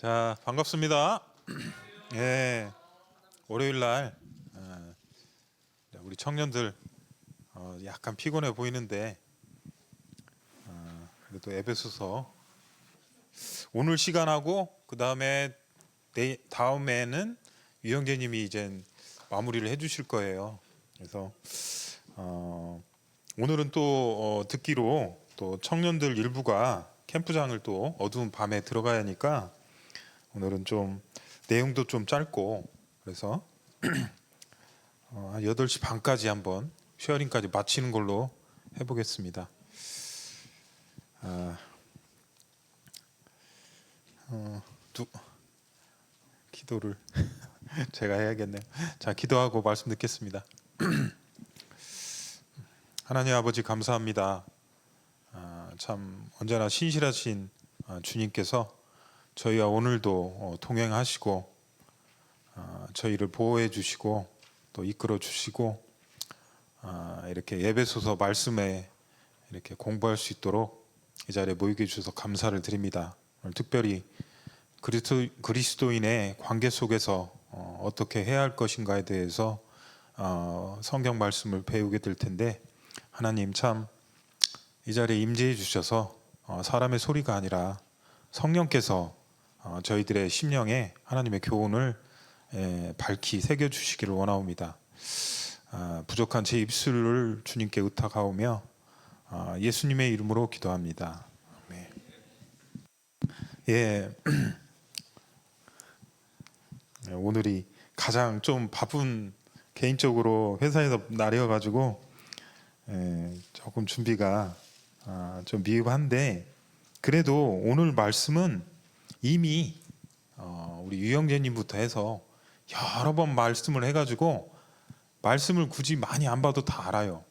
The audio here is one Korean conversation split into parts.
자, 반갑습니다. 예, 월요일 날 우리 청년들 약간 피곤해 보이는데 그래도 에베소서 오늘 시간하고 그 다음에 다음에는 유영재님이 이제 마무리를 해주실 거예요. 그래서 오늘은 또 듣기로 또 청년들 일부가 캠프장을 또 어두운 밤에 들어가야 하니까 오늘은 좀 내용도 좀 짧고 그래서 한 8시 반까지 한번 쉐어링까지 마치는 걸로 해보겠습니다. 기도를 제가 해야겠네요. 자, 기도하고 말씀 듣겠습니다. 하나님 아버지 감사합니다. 참 언제나 신실하신 주님께서 저희와 오늘도 동행하시고 저희를 보호해 주시고 또 이끌어 주시고 이렇게 예배소서 말씀에 이렇게 공부할 수 있도록 이 자리에 모이게 해주셔서 감사를 드립니다. 오늘 특별히 그리스도인의 관계 속에서 어떻게 해야 할 것인가에 대해서 성경 말씀을 배우게 될 텐데 하나님 참 이 자리에 임재해 주셔서 사람의 소리가 아니라 성령께서 저희들의 심령에 하나님의 교훈을 밝히 새겨 주시기를 원하옵니다. 부족한 제 입술을 주님께 의탁하오며 예수님의 이름으로 기도합니다. 아멘. 예, 오늘이 가장 좀 바쁜 개인적으로 회사에서 날이어가지고 조금 준비가 좀 미흡한데 그래도 오늘 말씀은 이미 우리 유영재님부터 해서 여러 번 말씀을 해가지고 말씀을 굳이 많이 안 봐도 다 알아요.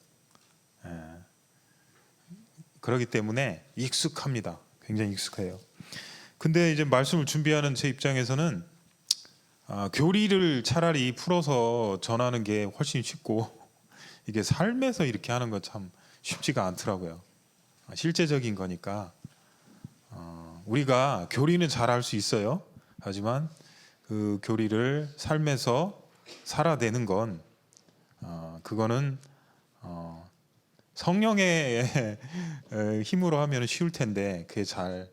그렇기 때문에 익숙합니다. 굉장히 익숙해요. 근데 이제 말씀을 준비하는 제 입장에서는 교리를 차라리 풀어서 전하는 게 훨씬 쉽고 이게 삶에서 이렇게 하는 건 참 쉽지가 않더라고요. 실제적인 거니까 우리가 교리는 잘할 수 있어요. 하지만 그 교리를 삶에서 살아내는 건 그거는 성령의 힘으로 하면 쉬울 텐데 그게 잘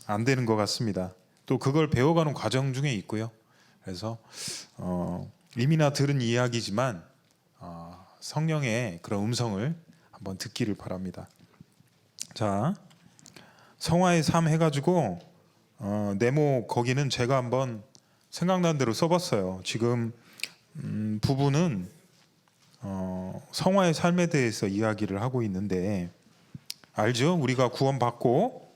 안 되는 것 같습니다. 또 그걸 배워가는 과정 중에 있고요. 그래서 이미나 들은 이야기지만 성령의 그런 음성을 한번 듣기를 바랍니다. 자, 성화의 삶 해가지고 네모 거기는 제가 한번 생각난 대로 써봤어요. 지금 부부는 성화의 삶에 대해서 이야기를 하고 있는데 알죠? 우리가 구원받고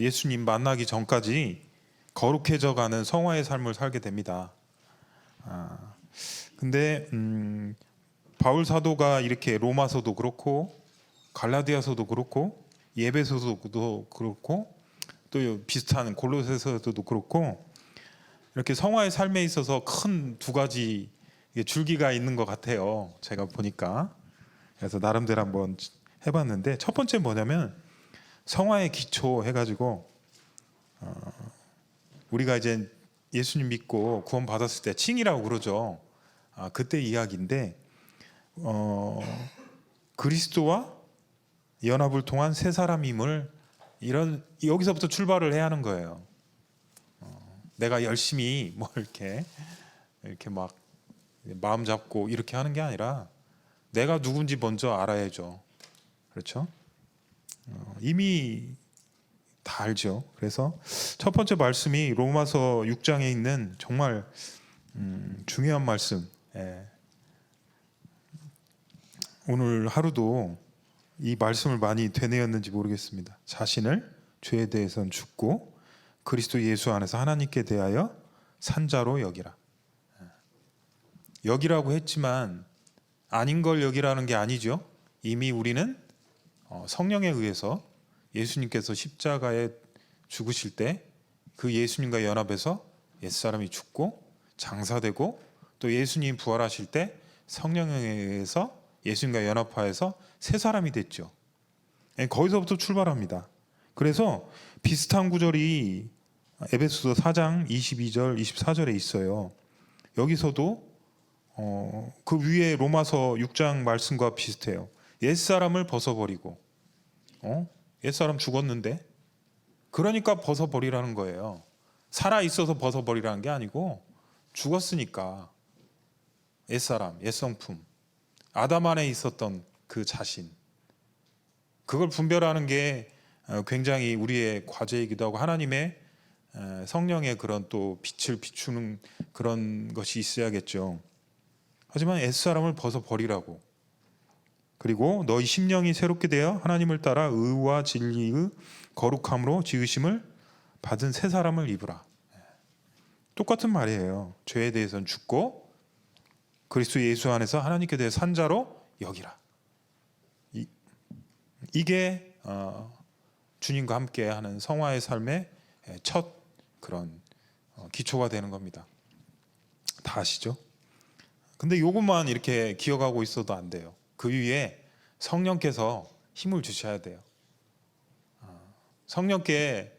예수님 만나기 전까지 거룩해져가는 성화의 삶을 살게 됩니다. 근데 바울 사도가 이렇게 로마서도 그렇고 갈라디아서도 그렇고 예배서도 그렇고 또 비슷한 골로새서도 그렇고 이렇게 성화의 삶에 있어서 큰 두 가지 줄기가 있는 것 같아요. 제가 보니까 그래서 나름대로 한번 해봤는데 첫 번째 뭐냐면 성화의 기초 해가지고 우리가 이제 예수님 믿고 구원 받았을 때 칭이라고 그러죠. 그때 이야기인데 그리스도와 연합을 통한 새 사람임을 여기서부터 출발을 해야 하는 거예요. 내가 열심히 뭐 이렇게 막 마음 잡고 이렇게 하는 게 아니라 내가 누군지 먼저 알아야죠. 그렇죠? 이미 다 알죠. 그래서 첫 번째 말씀이 로마서 6장에 있는 정말 중요한 말씀. 오늘 하루도 이 말씀을 많이 되뇌었는지 모르겠습니다. 자신을 죄에 대해서는 죽고 그리스도 예수 안에서 하나님께 대하여 산자로 여기라. 여기라고 했지만 아닌 걸 여기라는 게 아니죠. 이미 우리는 성령에 의해서 예수님께서 십자가에 죽으실 때 그 예수님과 연합해서 옛사람이 죽고 장사되고 또 예수님 부활하실 때 성령에 의해서 예수님과 연합하여서 새 사람이 됐죠. 거기서부터 출발합니다. 그래서 비슷한 구절이 에베소서 4장 22절 24절에 있어요. 여기서도 그 위에 로마서 6장 말씀과 비슷해요. 옛사람을 벗어버리고, 옛사람 죽었는데, 그러니까 벗어버리라는 거예요. 살아 있어서 벗어버리라는 게 아니고 죽었으니까 옛사람, 옛성품, 아담 안에 있었던 그 자신, 그걸 분별하는 게 굉장히 우리의 과제이기도 하고, 하나님의 성령의 그런 또 빛을 비추는 그런 것이 있어야겠죠. 하지만 옛사람을 벗어버리라고. 그리고 너희 심령이 새롭게 되어 하나님을 따라 의와 진리의 거룩함으로 지으심을 받은 새 사람을 입으라. 똑같은 말이에요. 죄에 대해서는 죽고 그리스도 예수 안에서 하나님께 대해 산 자로 여기라. 이게 주님과 함께 하는 성화의 삶의 첫 그런 기초가 되는 겁니다. 다 아시죠? 근데 이것만 이렇게 기억하고 있어도 안 돼요. 그 위에 성령께서 힘을 주셔야 돼요. 성령의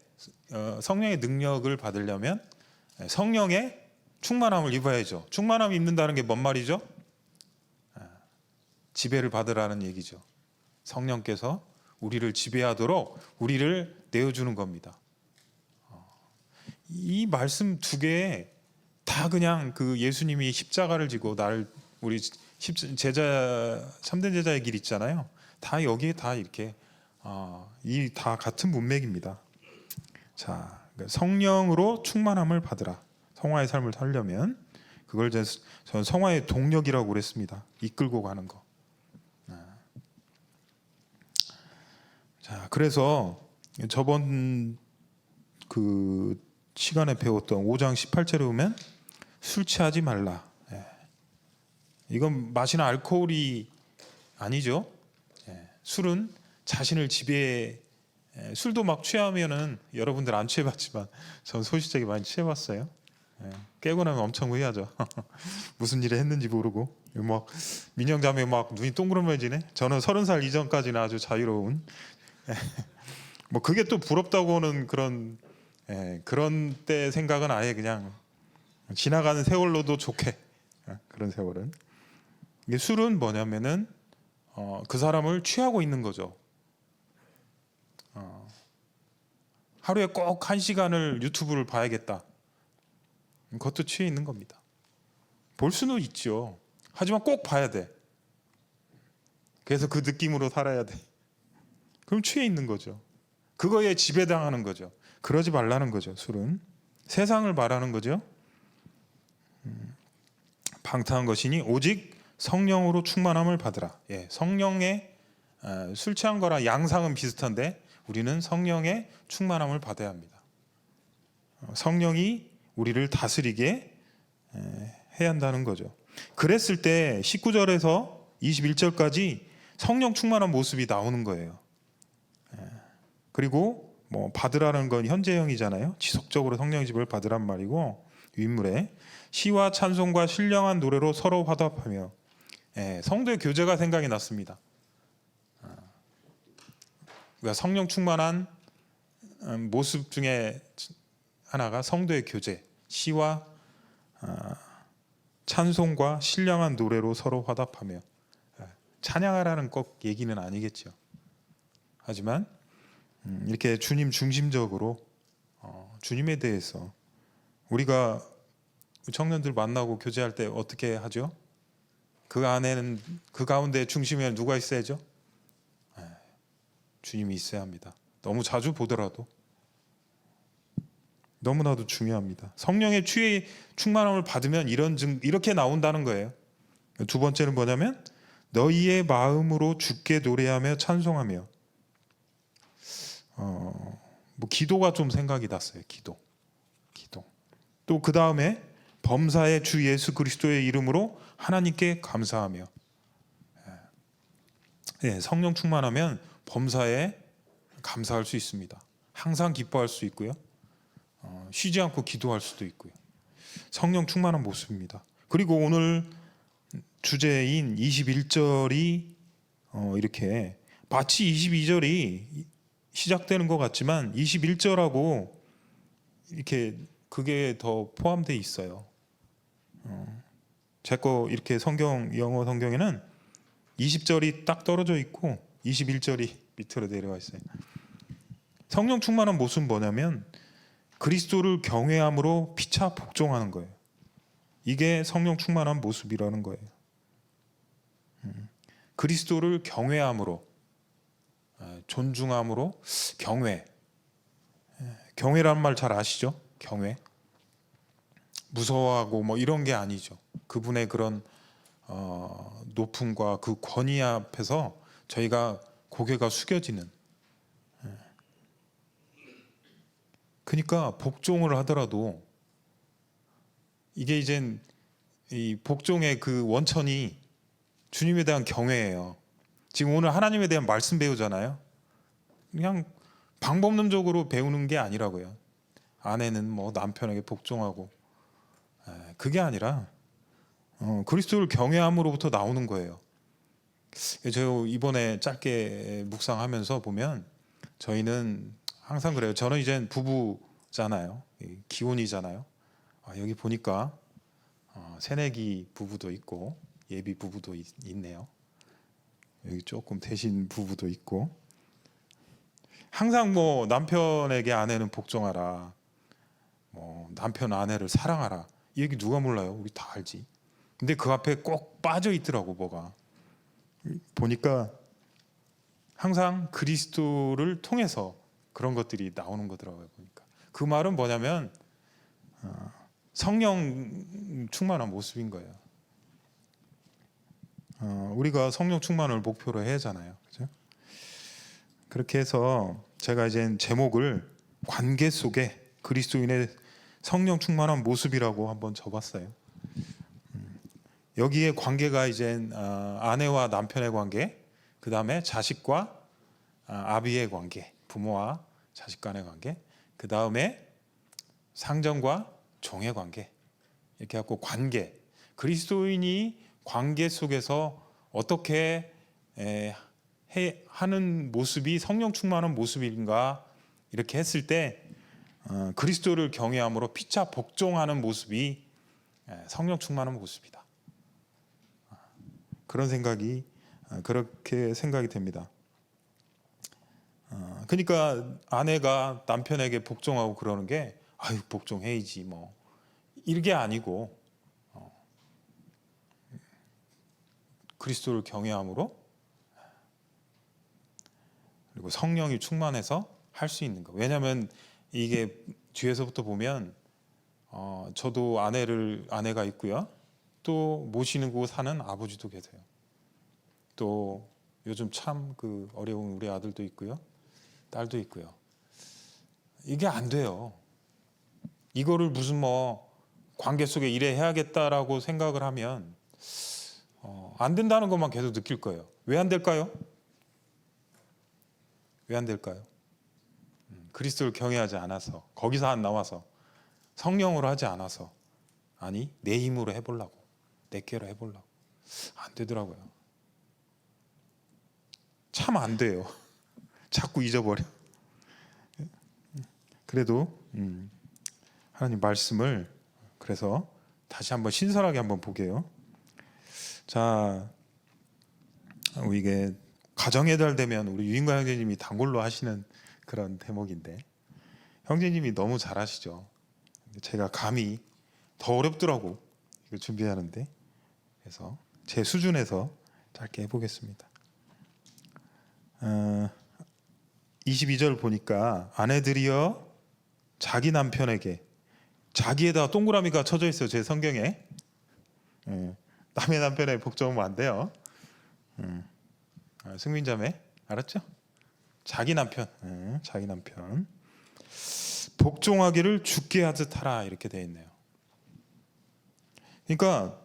능력을 받으려면 성령의 충만함을 입어야죠. 충만함을 입는다는 게 뭔 말이죠? 지배를 받으라는 얘기죠. 성령께서 우리를 지배하도록 우리를 내어주는 겁니다. 이 말씀 두 개에 다 그냥 그 예수님이 십자가를 지고 나를 우리 제자 참된 제자의 길 있잖아요. 다 여기에 다 이렇게 이 다 같은 문맥입니다. 자, 성령으로 충만함을 받으라. 성화의 삶을 살려면 그걸 저는 성화의 동력이라고 그랬습니다. 이끌고 가는 거. 자, 그래서 저번 그 시간에 배웠던 5장 18절에 보면 술 취하지 말라. 이건 마시는 알코올이 아니죠. 술은 자신을 지배해. 술도 막 취하면은 여러분들 안 취해봤지만 전 소시적이 많이 취해봤어요. 깨고 나면 엄청 후회하죠. 무슨 일을 했는지 모르고 막 민영자매 막 눈이 동그라미지네. 저는 30살 이전까지는 아주 자유로운. 뭐 그게 또 부럽다고는 그런 때 생각은 아예 그냥 지나가는 세월로도 좋게 그런 세월은. 이게 술은 뭐냐면은 그 사람을 취하고 있는 거죠. 하루에 꼭 1시간을 유튜브를 봐야겠다. 그것도 취해 있는 겁니다. 볼 수는 있죠. 하지만 꼭 봐야 돼. 그래서 그 느낌으로 살아야 돼. 그럼 취해 있는 거죠. 그거에 지배당하는 거죠. 그러지 말라는 거죠. 술은 세상을 말하는 거죠. 방탕한 것이니 오직 성령으로 충만함을 받으라. 성령의 술 취한 거랑 양상은 비슷한데 우리는 성령의 충만함을 받아야 합니다. 성령이 우리를 다스리게 해야 한다는 거죠. 그랬을 때 19절에서 21절까지 성령 충만한 모습이 나오는 거예요. 그리고 뭐 받으라는 건 현재형이잖아요. 지속적으로 성령의 집을 받으란 말이고, 윗물에 시와 찬송과 신령한 노래로 서로 화답하며. 성도의 교제가 생각이 났습니다. 그러니까 성령 충만한 모습 중에 하나가 성도의 교제, 시와 찬송과 신령한 노래로 서로 화답하며. 찬양하라는 꼭 얘기는 아니겠죠. 하지만 이렇게 주님 중심적으로 주님에 대해서 우리가 청년들 만나고 교제할 때 어떻게 하죠? 그 안에는 그 가운데 중심에 누가 있어야죠? 주님이 있어야 합니다. 너무 자주 보더라도 너무나도 중요합니다. 성령의 충만함을 받으면 이렇게 나온다는 거예요. 두 번째는 뭐냐면 너희의 마음으로 주께 노래하며 찬송하며. 뭐 기도가 좀 생각이 났어요. 기도. 또 그 다음에 범사의 주 예수 그리스도의 이름으로 하나님께 감사하며. 성령 충만하면 범사에 감사할 수 있습니다. 항상 기뻐할 수 있고요. 쉬지 않고 기도할 수도 있고요. 성령 충만한 모습입니다. 그리고 오늘 주제인 21절이 이렇게 마치 22절이 시작되는 것 같지만 21절하고 이렇게 그게 더 포함되어 있어요. 제 거 이렇게 영어 성경에는 20절이 딱 떨어져 있고 21절이 밑으로 내려와 있어요. 성령 충만한 모습은 뭐냐면 그리스도를 경외함으로 피차 복종하는 거예요. 이게 성령 충만한 모습이라는 거예요. 그리스도를 경외함으로, 존중함으로 경외. 경외라는 말 잘 아시죠? 경외. 무서워하고 뭐 이런 게 아니죠. 그분의 그런 높음과 그 권위 앞에서 저희가 고개가 숙여지는. 그러니까 복종을 하더라도 이게 이젠 이 복종의 그 원천이 주님에 대한 경외예요. 지금 오늘 하나님에 대한 말씀 배우잖아요. 그냥 방법론적으로 배우는 게 아니라고요. 아내는 뭐 남편에게 복종하고, 그게 아니라 그리스도를 경외함으로부터 나오는 거예요. 제가 이번에 짧게 묵상하면서 보면 저희는 항상 그래요. 저는 이제 부부잖아요. 기혼이잖아요. 여기 보니까 새내기 부부도 있고 예비 부부도 있네요. 여기 조금 대신 부부도 있고, 항상 뭐 남편에게 아내는 복종하라, 뭐 남편 아내를 사랑하라, 이 얘기 누가 몰라요? 우리 다 알지. 근데 그 앞에 꼭 빠져 있더라고. 뭐가 보니까 항상 그리스도를 통해서 그런 것들이 나오는 거더라고요. 보니까 그 말은 뭐냐면 성령 충만한 모습인 거예요. 우리가 성령 충만을 목표로 해야 하잖아요. 그죠? 그렇게 해서 제가 이제 제목을 관계 속에 그리스도인의 성령 충만한 모습이라고 한번 적었어요. 여기에 관계가 이제 아내와 남편의 관계, 그 다음에 자식과 아비의 관계, 부모와 자식 간의 관계, 그 다음에 상전과 종의 관계, 이렇게 갖고 관계, 그리스도인이 관계 속에서 어떻게 하는 모습이 성령 충만한 모습인가, 이렇게 했을 때 그리스도를 경외함으로 피차 복종하는 모습이 성령 충만한 모습이다. 그렇게 생각이 됩니다. 그러니까 아내가 남편에게 복종하고 그러는 게 아유 복종해야지 뭐 이게 아니고 그리스도를 경외함으로 그리고 성령이 충만해서 할 수 있는 거. 왜냐하면 이게 뒤에서부터 보면 저도 아내가 있고요. 또 모시고 사는 아버지도 계세요. 또 요즘 참 그 어려운 우리 아들도 있고요. 딸도 있고요. 이게 안 돼요. 이거를 무슨 뭐 관계 속에 이래 해야겠다라고 생각을 하면 안 된다는 것만 계속 느낄 거예요. 왜 안 될까요? 왜 안 될까요? 그리스도를 경외하지 않아서, 거기서 안 나와서, 성령으로 하지 않아서, 아니 내 힘으로 해보려고, 내 꾀로 해보려고 안 되더라고요. 참 안 돼요. 자꾸 잊어버려. 그래도 하나님 말씀을 그래서 다시 한번 신선하게 한번 보게요. 자, 이게 가정의 달 되면 우리 유인과 형제님이 단골로 하시는 그런 대목인데 형제님이 너무 잘하시죠. 제가 감히 더 어렵더라고 이거 준비하는데. 그래서 제 수준에서 짧게 해보겠습니다. 22절 보니까 아내들이여 자기 남편에게, 자기에다가 동그라미가 쳐져 있어요. 제 성경에. 남의 남편에 복종하면 안 돼요. 승민자매 알았죠? 자기 남편, 자기 남편 복종하기를 주께 하듯 하라, 이렇게 되어 있네요. 그러니까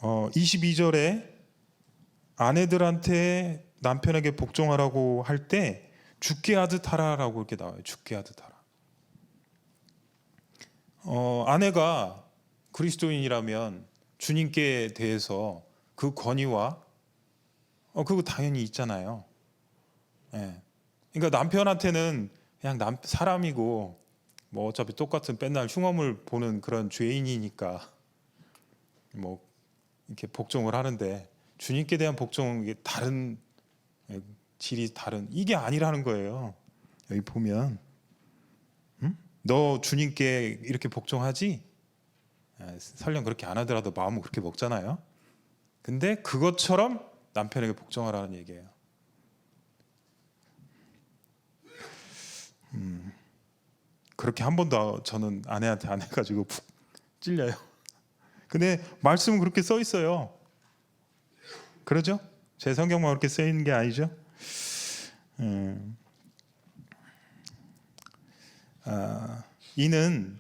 22절에 아내들한테 남편에게 복종하라고 할 때 주께 하듯 하라라고 이렇게 나와요. 주께 하듯 하라. 아내가 그리스도인이라면 주님께 대해서 그 권위와 그거 당연히 있잖아요. 예. 그러니까 남편한테는 그냥 사람이고 뭐 어차피 똑같은 맨날 흉엄을 보는 그런 죄인이니까 뭐 이렇게 복종을 하는데, 주님께 대한 복종은 이게 다른, 질이 다른, 이게 아니라는 거예요. 여기 보면 너 주님께 이렇게 복종하지? 설령 그렇게 안 하더라도 마음은 그렇게 먹잖아요. 근데 그것처럼 남편에게 복종하라는 얘기예요. 그렇게 한 번도 저는 아내한테 안 해가지고 푹 찔려요. 근데 말씀은 그렇게 써 있어요. 그러죠? 제 성경만 그렇게 써 있는 게 아니죠. 이는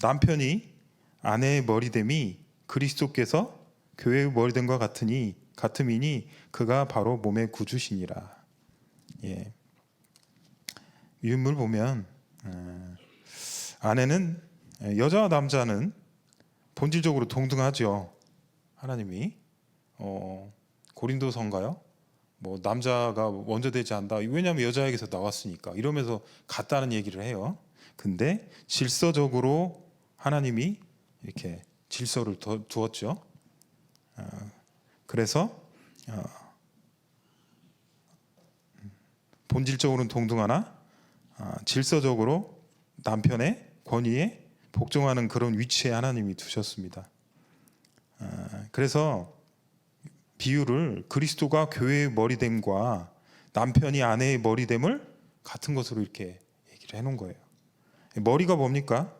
남편이 아내의 머리됨이 그리스도께서 교회의 머리됨과 같음이니 그가 바로 몸의 구주시니라. 예. 유인물 보면 아내는, 여자와 남자는 본질적으로 동등하죠. 하나님이 고린도서인가요? 뭐 남자가 먼저 되지 않다. 왜냐하면 여자에게서 나왔으니까. 이러면서 같다는 얘기를 해요. 근데 질서적으로 하나님이 이렇게 질서를 두었죠. 그래서 본질적으로는 동등하나 질서적으로 남편의 권위에 복종하는 그런 위치에 하나님이 두셨습니다. 그래서 비유를 그리스도가 교회의 머리됨과 남편이 아내의 머리됨을 같은 것으로 이렇게 얘기를 해놓은 거예요. 머리가 뭡니까?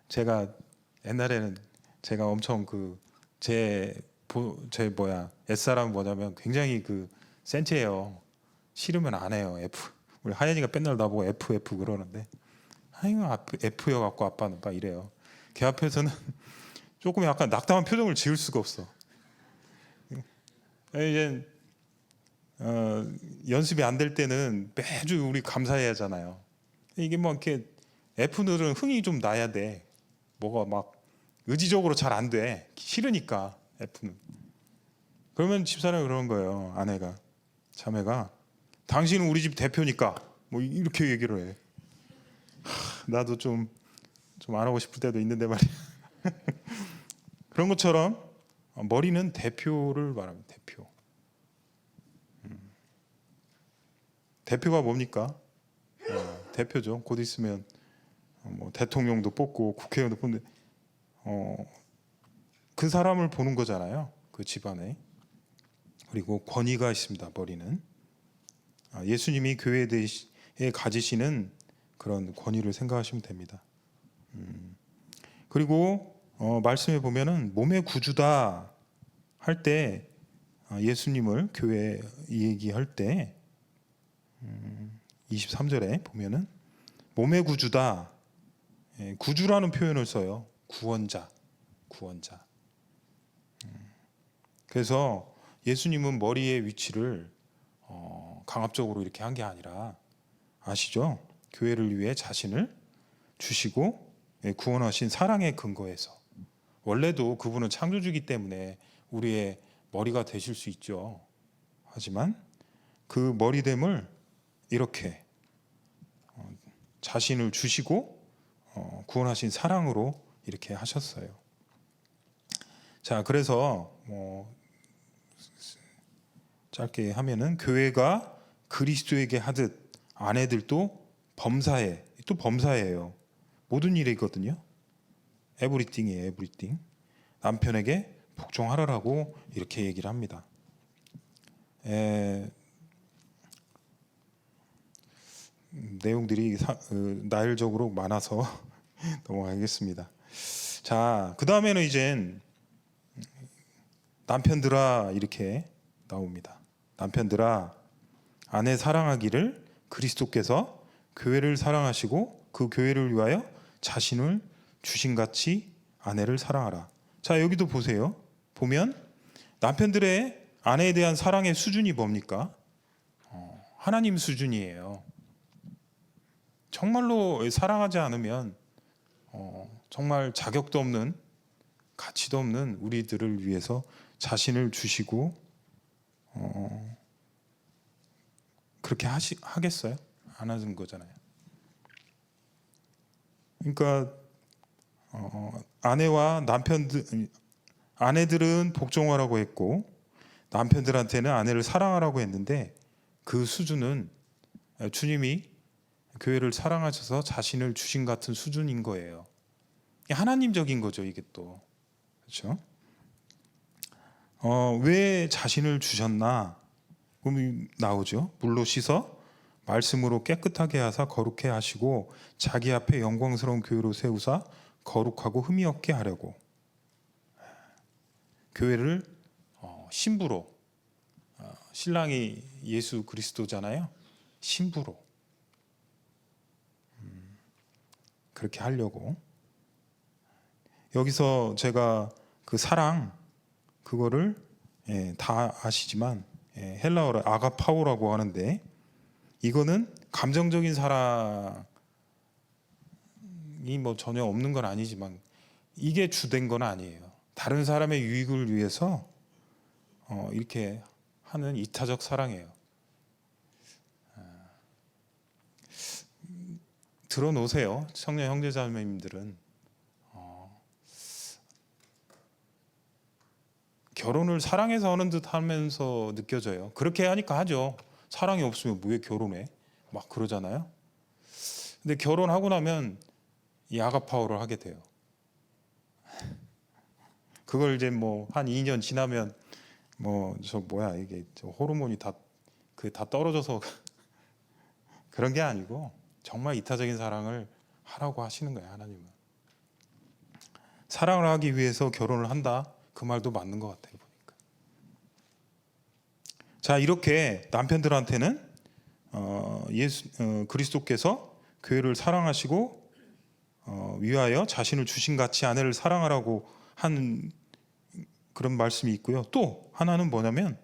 제가 옛날에는 제가 엄청 옛사람은 뭐냐면 굉장히 센치해요. 싫으면 안 해요. F. 우리 하연이가 맨날 나보고 F 그러는데, 아이고 F여 갖고 아빠는 막 이래요. 걔 앞에서는 조금 약간 낙담한 표정을 지을 수가 없어. 이제 연습이 안 될 때는 매주 우리 감사해야 하잖아요. 이게 뭐 이렇게 F들은 흥이 좀 나야 돼. 뭐가 막 의지적으로 잘 안 돼. 싫으니까 F는. 그러면 집사람이 그러는 거예요. 아내가, 자매가, 당신은 우리 집 대표니까 뭐 이렇게 얘기를 해. 나도 좀 안 하고 싶을 때도 있는데 말이야. 그런 것처럼 머리는 대표를 말합니다. 대표. 대표가 뭡니까? 대표죠. 곧 있으면 뭐 대통령도 뽑고 국회의원도 뽑는데 그 사람을 보는 거잖아요. 그 집안에. 그리고 권위가 있습니다. 머리는. 예수님이 교회에 가지시는 그런 권위를 생각하시면 됩니다. 그리고 말씀에 보면은 몸의 구주다 할 때, 예수님을 교회 얘기할 때 23절에 보면은 몸의 구주다, 구주라는 표현을 써요. 구원자. 그래서 예수님은 머리의 위치를 강압적으로 이렇게 한 게 아니라, 아시죠? 교회를 위해 자신을 주시고 구원하신 사랑의 근거에서, 원래도 그분은 창조주기 때문에 우리의 머리가 되실 수 있죠. 하지만 그 머리됨을 이렇게 자신을 주시고 구원하신 사랑으로 이렇게 하셨어요. 자, 그래서 짧게 하면은, 교회가 그리스도에게 하듯 아내들도 범사예요. 모든 일이거든요. 에브리띵이에요. 에브리띵. 남편에게 복종하라라고 이렇게 얘기를 합니다. 내용들이 나열적으로 많아서 넘어가겠습니다. 자, 그 다음에는 이젠 남편들아 이렇게 나옵니다. 남편들아, 아내 사랑하기를 그리스도께서 교회를 사랑하시고 그 교회를 위하여 자신을 주신같이 아내를 사랑하라. 자, 여기도 보세요. 보면 남편들의 아내에 대한 사랑의 수준이 뭡니까? 하나님 수준이에요. 정말로 사랑하지 않으면 정말 자격도 없는, 가치도 없는 우리들을 위해서 자신을 주시고 그렇게 하겠어요? 안 하는 거잖아요. 그러니까 아내와 아내들은 복종하라고 했고 남편들한테는 아내를 사랑하라고 했는데 그 수준은 주님이 교회를 사랑하셔서 자신을 주신 같은 수준인 거예요. 하나님적인 거죠, 이게 또. 그렇죠? 왜 자신을 주셨나? 그럼 나오죠. 물로 씻어 말씀으로 깨끗하게 하사 거룩해 하시고 자기 앞에 영광스러운 교회로 세우사 거룩하고 흠이 없게 하려고. 교회를 신부로, 신랑이 예수 그리스도잖아요. 신부로 그렇게 하려고. 여기서 제가 그 사랑 그거를 다 아시지만 헬라어로 아가파오라고 하는데 이거는 감정적인 사랑이 뭐 전혀 없는 건 아니지만 이게 주된 건 아니에요. 다른 사람의 유익을 위해서 이렇게 하는 이타적 사랑이에요. 들어놓으세요. 청년 형제자매님들은 결혼을 사랑해서 하는 듯 하면서 느껴져요. 그렇게 하니까 하죠. 사랑이 없으면 왜 결혼해? 막 그러잖아요. 근데 결혼하고 나면 이 아가파오를 하게 돼요. 그걸 이제 뭐 한 2년 지나면 뭐 저 뭐야 이게 저 호르몬이 다 떨어져서 그런 게 아니고 정말 이타적인 사랑을 하라고 하시는 거예요. 하나님은 사랑을 하기 위해서 결혼을 한다. 그 말도 맞는 것 같아요. 보니까. 자, 이렇게 남편들한테는 그리스도께서 교회를 사랑하시고 위하여 자신을 주신 같이 아내를 사랑하라고 한 그런 말씀이 있고요. 또 하나는 뭐냐면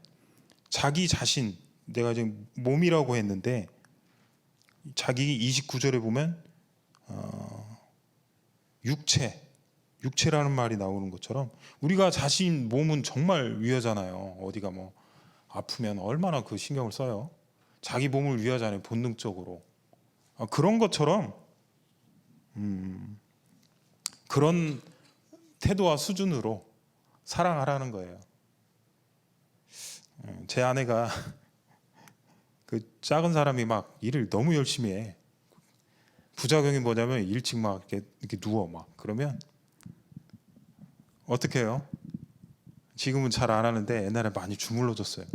자기 자신, 내가 지금 몸이라고 했는데 자기 29절에 보면 육체라는 말이 나오는 것처럼 우리가 자신 몸은 정말 위하잖아요. 어디가 뭐 아프면 얼마나 그 신경을 써요. 자기 몸을 위하잖아요. 본능적으로. 그런 것처럼 그런 태도와 수준으로 사랑하라는 거예요. 제 아내가 그 작은 사람이 막 일을 너무 열심히 해. 부작용이 뭐냐면 일찍 막 이렇게 누워 막 그러면 어떻게 해요? 지금은 잘 안 하는데 옛날에 많이 주물러줬어요.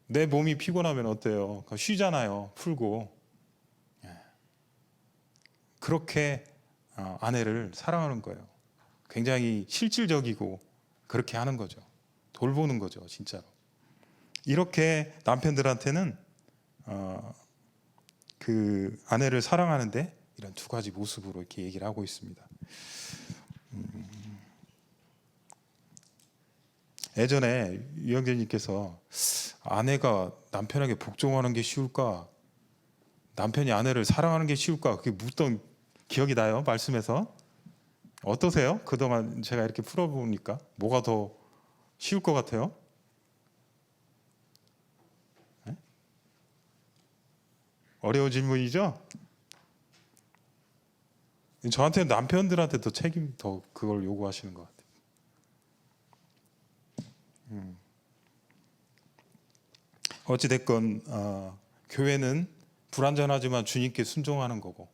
내 몸이 피곤하면 어때요? 쉬잖아요. 풀고. 그렇게 아내를 사랑하는 거예요. 굉장히 실질적이고 그렇게 하는 거죠. 돌보는 거죠, 진짜로. 이렇게 남편들한테는 그 아내를 사랑하는데 이런 두 가지 모습으로 이렇게 얘기를 하고 있습니다. 예전에 유영재님께서 아내가 남편에게 복종하는 게 쉬울까? 남편이 아내를 사랑하는 게 쉬울까? 그게 묻던 기억이 나요. 말씀에서. 어떠세요? 그동안 제가 이렇게 풀어보니까 뭐가 더 쉬울 것 같아요? 네? 어려운 질문이죠? 저한테는 남편들한테 더 그걸 요구하시는 것 같아요. 어찌됐건 교회는 불완전하지만 주님께 순종하는 거고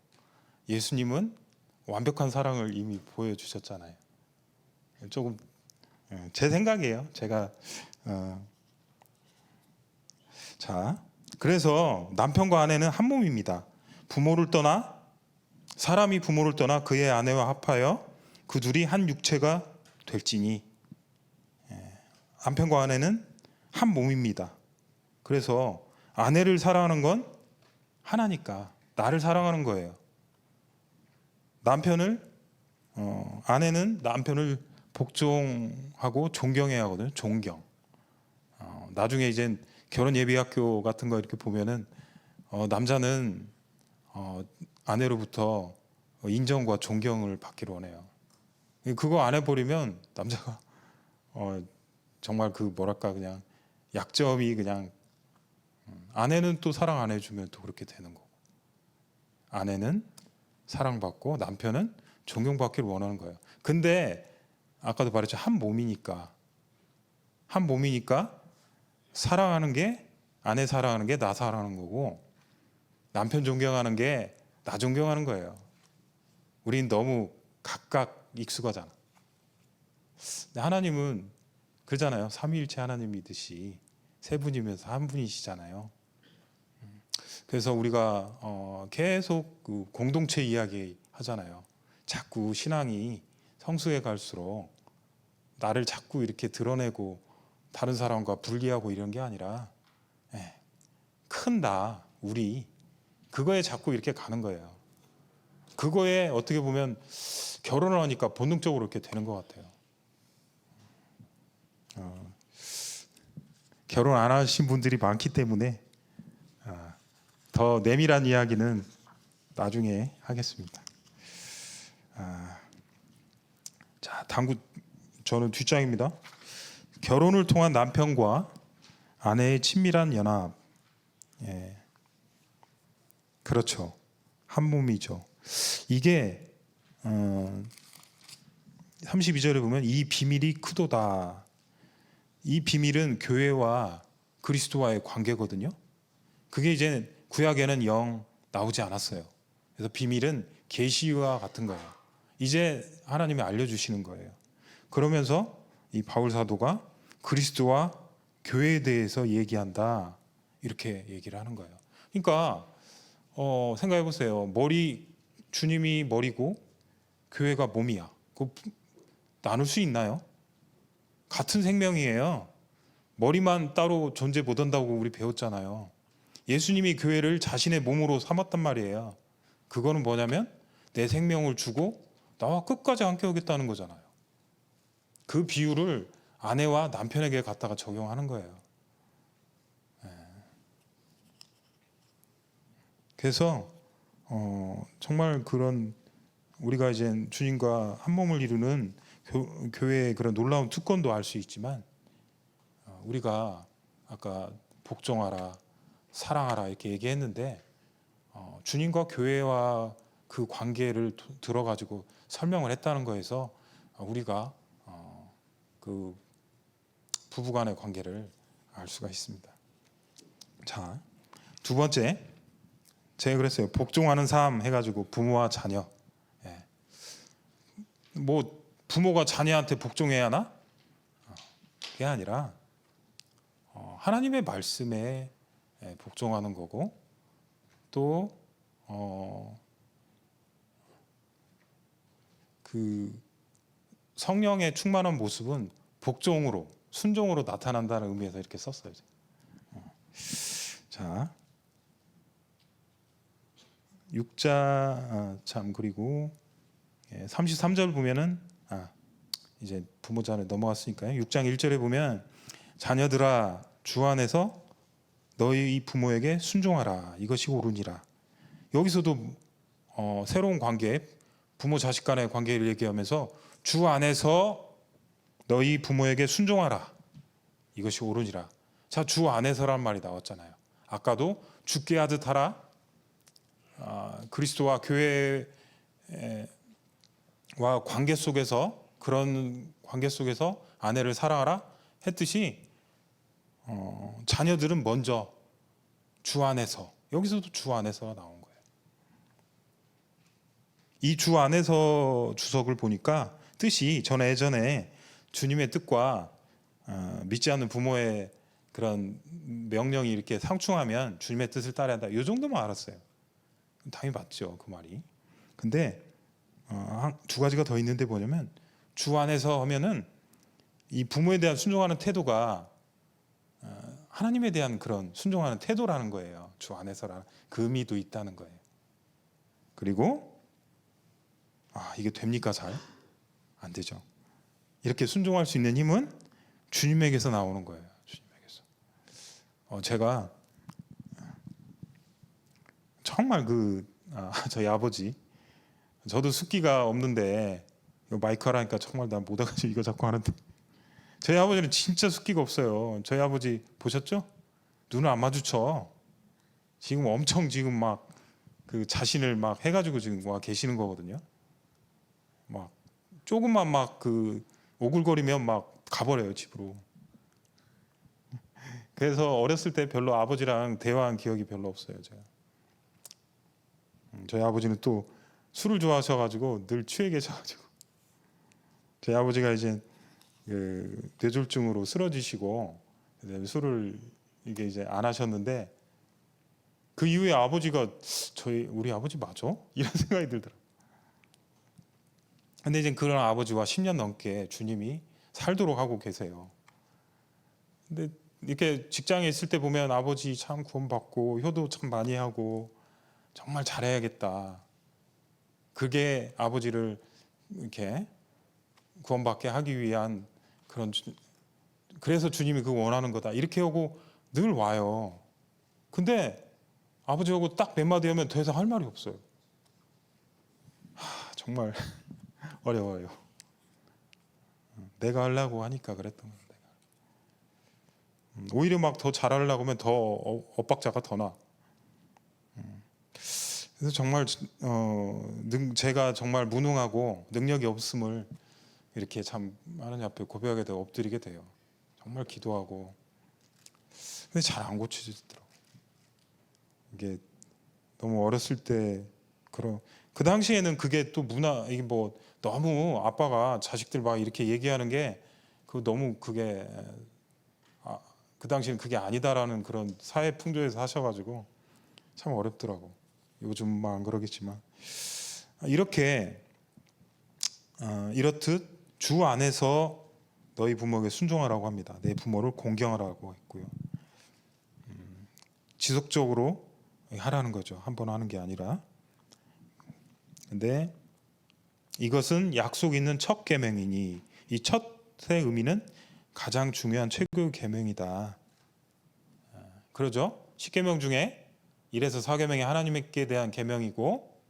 예수님은 완벽한 사랑을 이미 보여주셨잖아요. 조금 제 생각이에요. 제가 자, 그래서 남편과 아내는 한 몸입니다. 사람이 부모를 떠나 그의 아내와 합하여 그 둘이 한 육체가 될지니. 남편과 아내는 한 몸입니다. 그래서 아내를 사랑하는 건 하나니까 나를 사랑하는 거예요. 아내는 남편을 복종하고 존경해야 하거든요. 존경. 나중에 이제 결혼 예비학교 같은 거 이렇게 보면은 남자는 아내로부터 인정과 존경을 받기로 하네요. 그거 안 해버리면 남자가 정말 그 뭐랄까 그냥 약점이 그냥 아내는 또 사랑 안 해주면 또 그렇게 되는 거고, 아내는 사랑받고 남편은 존경받기를 원하는 거예요. 근데 아까도 말했죠. 한 몸이니까 사랑하는 게, 아내 사랑하는 게 나 사랑하는 거고, 남편 존경하는 게 나 존경하는 거예요. 우린 너무 각각 익숙하잖아. 근데 하나님은 그러잖아요. 삼위일체 하나님이듯이 세 분이면서 한 분이시잖아요. 그래서 우리가 계속 그 공동체 이야기 하잖아요. 자꾸 신앙이 성숙해 갈수록 나를 자꾸 이렇게 드러내고 다른 사람과 분리하고 이런 게 아니라 큰 나, 우리, 그거에 자꾸 이렇게 가는 거예요. 그거에 어떻게 보면 결혼을 하니까 본능적으로 이렇게 되는 것 같아요. 결혼 안 하신 분들이 많기 때문에 더 내밀한 이야기는 나중에 하겠습니다. 자, 저는 뒷장입니다. 결혼을 통한 남편과 아내의 친밀한 연합. 그렇죠. 한 몸이죠. 이게 32절에 보면 이 비밀이 크도다. 이 비밀은 교회와 그리스도와의 관계거든요. 그게 이제 구약에는 영 나오지 않았어요. 그래서 비밀은 계시와 같은 거예요. 이제 하나님이 알려주시는 거예요. 그러면서 이 바울 사도가 그리스도와 교회에 대해서 얘기한다, 이렇게 얘기를 하는 거예요. 그러니까 생각해 보세요. 주님이 머리고 교회가 몸이야. 그거 나눌 수 있나요? 같은 생명이에요. 머리만 따로 존재 못한다고 우리 배웠잖아요. 예수님이 교회를 자신의 몸으로 삼았단 말이에요. 그거는 뭐냐면 내 생명을 주고 나와 끝까지 함께 오겠다는 거잖아요. 그 비유를 아내와 남편에게 갖다가 적용하는 거예요. 그래서 정말 그런 우리가 이제 주님과 한 몸을 이루는 교회의 그런 놀라운 특권도 알 수 있지만, 우리가 아까 복종하라, 사랑하라 이렇게 얘기했는데 주님과 교회와 그 관계를 들어가지고 설명을 했다는 거에서 우리가 그 부부간의 관계를 알 수가 있습니다. 자, 두 번째, 제가 그랬어요. 복종하는 삶 해가지고 부모와 자녀. 뭐 부모가 자녀한테 복종해야 하나? 그게 아니라 하나님의 말씀에 복종하는 거고, 또 그 성령의 충만한 모습은 복종으로, 순종으로 나타난다는 의미에서 이렇게 썼어요. 자, 6자 그리고 33절 보면은 이제 부모 자녀 넘어갔으니까요. 6장 1절에 보면 자녀들아 주 안에서 너희 부모에게 순종하라, 이것이 옳으니라. 여기서도 새로운 관계, 부모 자식 간의 관계를 얘기하면서 주 안에서 너희 부모에게 순종하라, 이것이 옳으니라. 자, 주 안에서란 말이 나왔잖아요. 아까도 죽게 하듯 하라, 그리스도와 교회와 관계 속에서, 그런 관계 속에서 아내를 사랑하라 했듯이 자녀들은 먼저 주 안에서, 여기서도 주 안에서가 나온 거예요. 이 주 안에서 주석을 보니까 뜻이, 저는 예전에 주님의 뜻과 믿지 않는 부모의 그런 명령이 이렇게 상충하면 주님의 뜻을 따라야 한다, 이 정도만 알았어요. 당연히 맞죠, 그 말이. 근데 두 가지가 더 있는데 뭐냐면, 주 안에서 하면은 이 부모에 대한 순종하는 태도가 하나님에 대한 그런 순종하는 태도라는 거예요. 주 안에서라는 그 의미도 있다는 거예요. 그리고 이게 됩니까? 잘? 안 되죠. 이렇게 순종할 수 있는 힘은 주님에게서 나오는 거예요. 주님에게서. 제가 정말 저희 아버지, 저도 숫기가 없는데 마이크 하라니까 정말 난 못해가지고 이거 자꾸 하는데, 저희 아버지는 진짜 숫기가 없어요. 저희 아버지 보셨죠? 눈을 안 마주쳐. 지금 엄청 지금 막 그 자신을 막 해가지고 지금 와 계시는 거거든요. 막 조금만 막 그 오글거리면 막 가버려요 집으로. 그래서 어렸을 때 별로 아버지랑 대화한 기억이 별로 없어요 제가. 저희 아버지는 또 술을 좋아하셔가지고 늘 취해 계셔가지고 저희 아버지가 이제 그 뇌졸중으로 쓰러지시고 술을 이게 이제 안 하셨는데 그 이후에 아버지가 우리 아버지 맞아? 이런 생각이 들더라고요. 근데 이제 그런 아버지와 10년 넘게 주님이 살도록 하고 계세요. 근데 이렇게 직장에 있을 때 보면 아버지 참 구원받고 효도 참 많이 하고 정말 잘해야겠다. 그게 아버지를 이렇게 구원받게 하기 위한 그런 그래서 주님이 그거 원하는 거다. 이렇게 하고 늘 와요. 근데 아버지하고 딱 몇 마디 하면 더 이상 할 말이 없어요. 정말 어려워요. 내가 하려고 하니까 그랬던 건데. 오히려 막 더 잘하려고 하면 더 엇박자가 더 나. 그래서 정말 제가 정말 무능하고 능력이 없음을 이렇게 참 하나님 앞에 고백하게 되고 엎드리게 돼요. 정말 기도하고 근데 잘 안 고쳐지더라고요. 이게 너무 어렸을 때 그 당시에는 그게 또 이게 뭐 너무 아빠가 자식들 막 이렇게 얘기하는 게 그 너무 그게 그 당시에는 그게 아니다라는 그런 사회 풍조에서 하셔가지고 참 어렵더라고. 요즘만 안 그러겠지만 이렇게 이렇듯 주 안에서 너희 부모에게 순종하라고 합니다. 내 부모를 공경하라고 했고요. 지속적으로 하라는 거죠. 한 번 하는 게 아니라. 근데 이것은 약속 있는 첫 계명이니 이 첫의 의미는 가장 중요한 최고의 계명이다. 그러죠? 10계명 중에 1에서 4계명이 하나님께 대한 계명이고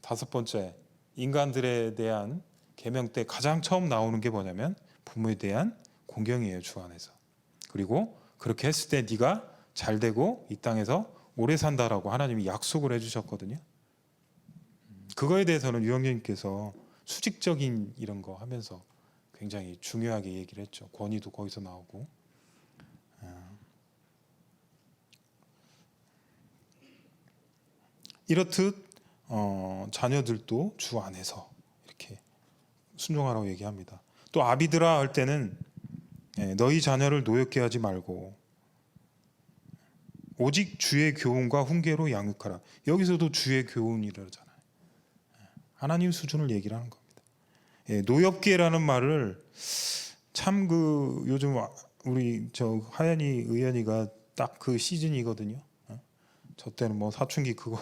5번째 인간들에 대한 계명 때 가장 처음 나오는 게 뭐냐면 부모에 대한 공경이에요. 주 안에서. 그리고 그렇게 했을 때 네가 잘 되고 이 땅에서 오래 산다라고 하나님이 약속을 해주셨거든요. 그거에 대해서는 유영재님께서 수직적인 이런 거 하면서 굉장히 중요하게 얘기를 했죠. 권위도 거기서 나오고. 이렇듯 자녀들도 주 안에서 이렇게 순종하라고 얘기합니다. 또 아비들아 할 때는 너희 자녀를 노엽게 하지 말고 오직 주의 교훈과 훈계로 양육하라. 여기서도 주의 교훈이라잖아요. 하나님 수준을 얘기를 하는 겁니다. 노엽게라는 말을 참 요즘 우리 하연이 의연이가 딱 그 시즌이거든요. 저 때는 뭐 사춘기 그거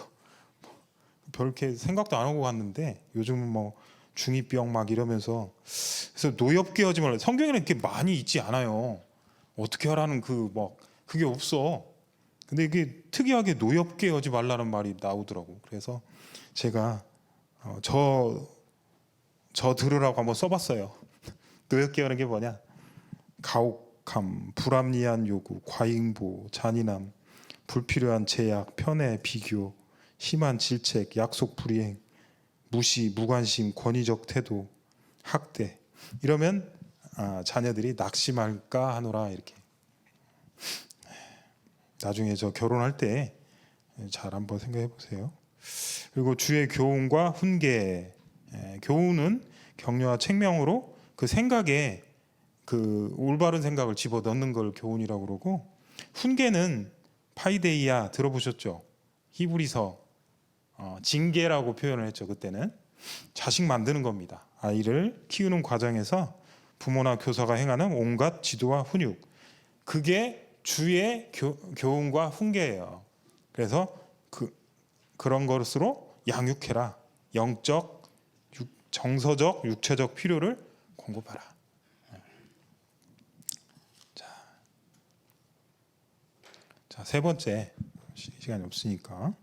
별게 생각도 안 하고 갔는데 요즘은 뭐 중2병 막 이러면서 그래서 노엽게 하지 말라. 성경에는 이렇게 많이 있지 않아요. 어떻게 하라는 그게 없어. 근데 이게 특이하게 노엽게 하지 말라는 말이 나오더라고. 그래서 제가 저 들으라고 한번 써봤어요. 노엽게 하는 게 뭐냐? 가혹함, 불합리한 요구, 과잉보, 잔인함, 불필요한 제약, 편애, 비교, 심한 질책, 약속 불이행, 무시, 무관심, 권위적 태도, 학대. 이러면 자녀들이 낙심할까 하노라. 이렇게. 나중에 저 결혼할 때 잘 한번 생각해 보세요. 그리고 주의 교훈과 훈계. 교훈은 격려와 책명으로 그 생각에 그 올바른 생각을 집어 넣는 걸 교훈이라고 그러고, 훈계는 파이데이아 들어보셨죠? 히브리서 징계라고 표현을 했죠. 그때는 자식 만드는 겁니다. 아이를 키우는 과정에서 부모나 교사가 행하는 온갖 지도와 훈육, 그게 주의 교훈과 훈계예요. 그래서 그런 것으로 양육해라. 영적, 정서적, 육체적 필요를 공급하라. 자, 세 번째, 시간이 없으니까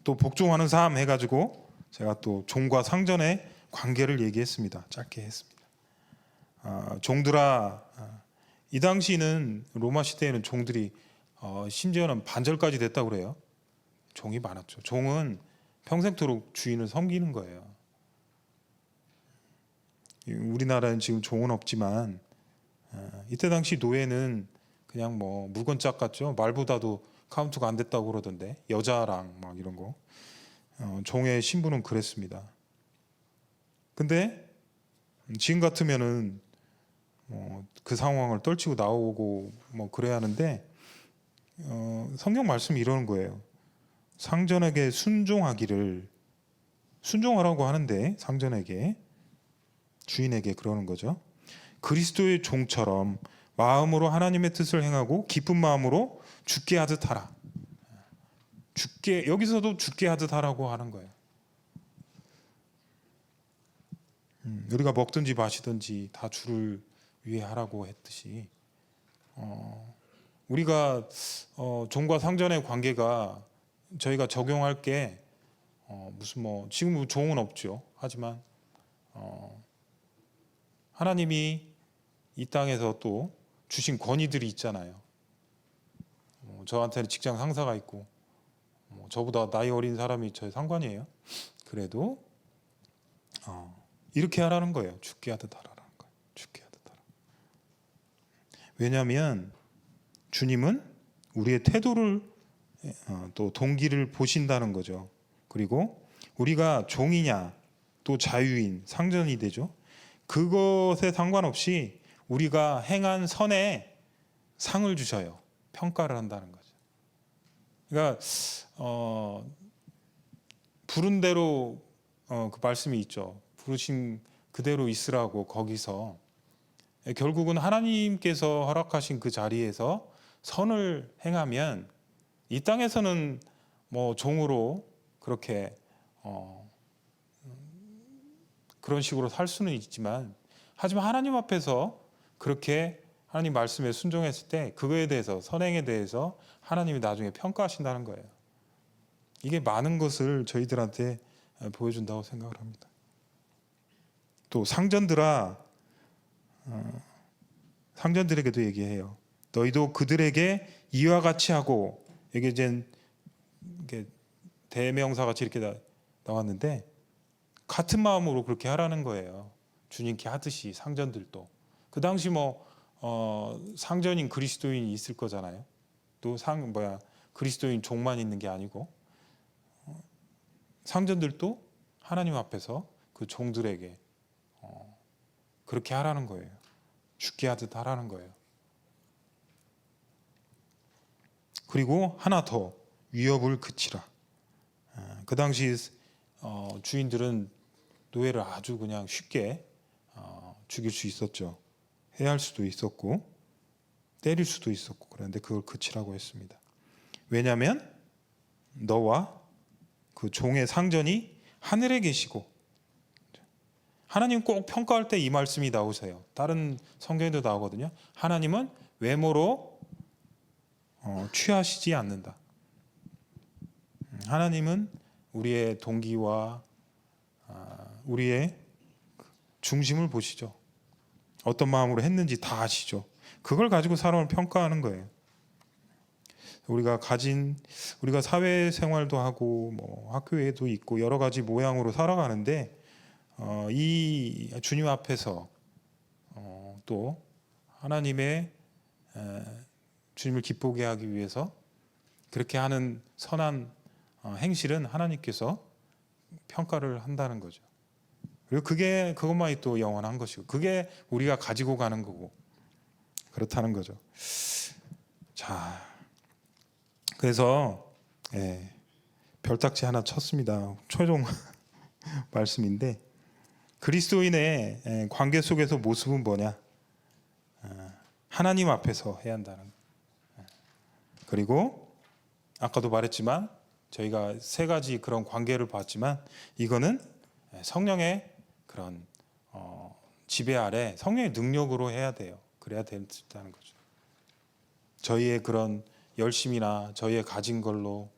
또 복종하는 삶 해가지고 제가 또 종과 상전의 관계를 얘기했습니다. 짧게 했습니다. 종들아, 이 당시는 로마 시대에는 종들이 심지어는 반절까지 됐다고 그래요. 종이 많았죠. 종은 평생토록 주인을 섬기는 거예요. 우리나라는 지금 종은 없지만 이때 당시 노예는 그냥 뭐 물건짝 같죠. 말보다도 카운트가 안 됐다고 그러던데, 여자랑 막 이런 거. 종의 신분은 그랬습니다. 근데 지금 같으면은 그 상황을 떨치고 나오고 뭐 그래야 하는데, 성경 말씀이 이러는 거예요. 상전에게 순종하라고 하는데, 상전에게, 주인에게 그러는 거죠. 그리스도의 종처럼 마음으로 하나님의 뜻을 행하고 기쁜 마음으로 죽게 하듯 하라. 여기서도 죽게 하듯 하라고 하는 거예요. 우리가 먹든지 마시든지 다 주를 위해 하라고 했듯이, 우리가 종과 상전의 관계가 저희가 적용할 게 무슨 지금 종은 없죠. 하지만 하나님이 이 땅에서 또 주신 권위들이 있잖아요. 저한테는 직장 상사가 있고, 저보다 나이 어린 사람이 저의 상관이에요. 그래도 이렇게 하라는 거예요. 죽게 하듯 하라는 거예요. 죽게 하듯 하라. 왜냐하면 주님은 우리의 태도를, 또 동기를 보신다는 거죠. 그리고 우리가 종이냐 또 자유인, 상전이 되죠. 그것에 상관없이 우리가 행한 선에 상을 주셔요. 평가를 한다는 거죠. 그러니까 부른 대로, 그 말씀이 있죠. 부르신 그대로 있으라고. 거기서 결국은 하나님께서 허락하신 그 자리에서 선을 행하면 이 땅에서는 종으로 그렇게 그런 식으로 살 수는 있지만, 하지만 하나님 앞에서 그렇게 하나님 말씀에 순종했을 때 그거에 대해서, 선행에 대해서 하나님이 나중에 평가하신다는 거예요. 이게 많은 것을 저희들한테 보여준다고 생각을 합니다. 또 상전들아, 상전들에게도 얘기해요. 너희도 그들에게 이와 같이 하고, 이게 이제 대명사 같이 이렇게 나왔는데, 같은 마음으로 그렇게 하라는 거예요. 주님께 하듯이 상전들도. 그 당시 상전인 그리스도인이 있을 거잖아요. 또 그리스도인 종만 있는 게 아니고, 상전들도 하나님 앞에서 그 종들에게 그렇게 하라는 거예요. 죽게 하듯 하라는 거예요. 그리고 하나 더, 위협을 그치라. 그 당시 주인들은 노예를 아주 그냥 쉽게 죽일 수 있었죠. 해할 수도 있었고 때릴 수도 있었고, 그런데 그걸 그치라고 했습니다. 왜냐하면 너와 그 종의 상전이 하늘에 계시고, 하나님 꼭 평가할 때 이 말씀이 나오세요. 다른 성경에도 나오거든요. 하나님은 외모로 취하시지 않는다. 하나님은 우리의 동기와 우리의 중심을 보시죠. 어떤 마음으로 했는지 다 아시죠. 그걸 가지고 사람을 평가하는 거예요. 우리가 사회생활도 하고 학교에도 있고 여러 가지 모양으로 살아가는데, 이 주님 앞에서 또 하나님의 주님을 기쁘게 하기 위해서 그렇게 하는 선한 행실은 하나님께서 평가를 한다는 거죠. 그리고 그것만이 또 영원한 것이고, 그게 우리가 가지고 가는 거고, 그렇다는 거죠. 자, 그래서 별딱지 하나 쳤습니다. 최종 말씀인데, 그리스도인의 관계 속에서 모습은 뭐냐? 하나님 앞에서 해야 한다는 거예요. 그리고 아까도 말했지만, 저희가 세 가지 그런 관계를 봤지만, 이거는 성령의 그런 지배 아래 성령의 능력으로 해야 돼요. 그래야 된다는 거죠. 저희의 그런 열심이나 저희의 가진 걸로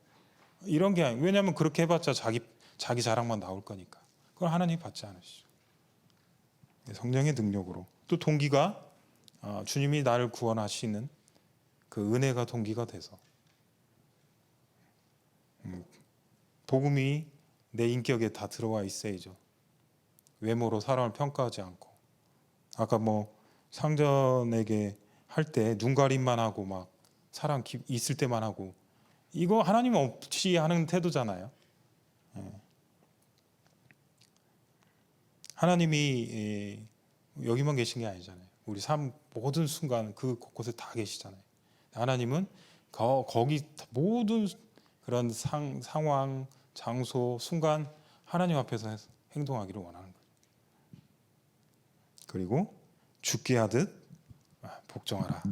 이런 게 아니에요. 왜냐하면 그렇게 해봤자 자기 자랑만 나올 거니까. 그걸 하나님이 받지 않으시죠. 성령의 능력으로. 또 동기가 주님이 나를 구원하시는 그 은혜가 동기가 돼서 복음이 내 인격에 다 들어와 있어야죠. 외모로 사람을 평가하지 않고. 아까 뭐 상전에게 할 때 눈가림만 하고 막 사랑 있을 때만 하고, 이거 하나님 없이 하는 태도잖아요. 하나님이 여기만 계신 게 아니잖아요. 우리 삶 모든 순간 그 곳곳에 다 계시잖아요. 하나님은 거기 모든 그런 상황, 장소, 순간 하나님 앞에서 행동하기를 원하는 거예요. 그리고 죽게 하듯 복종하라.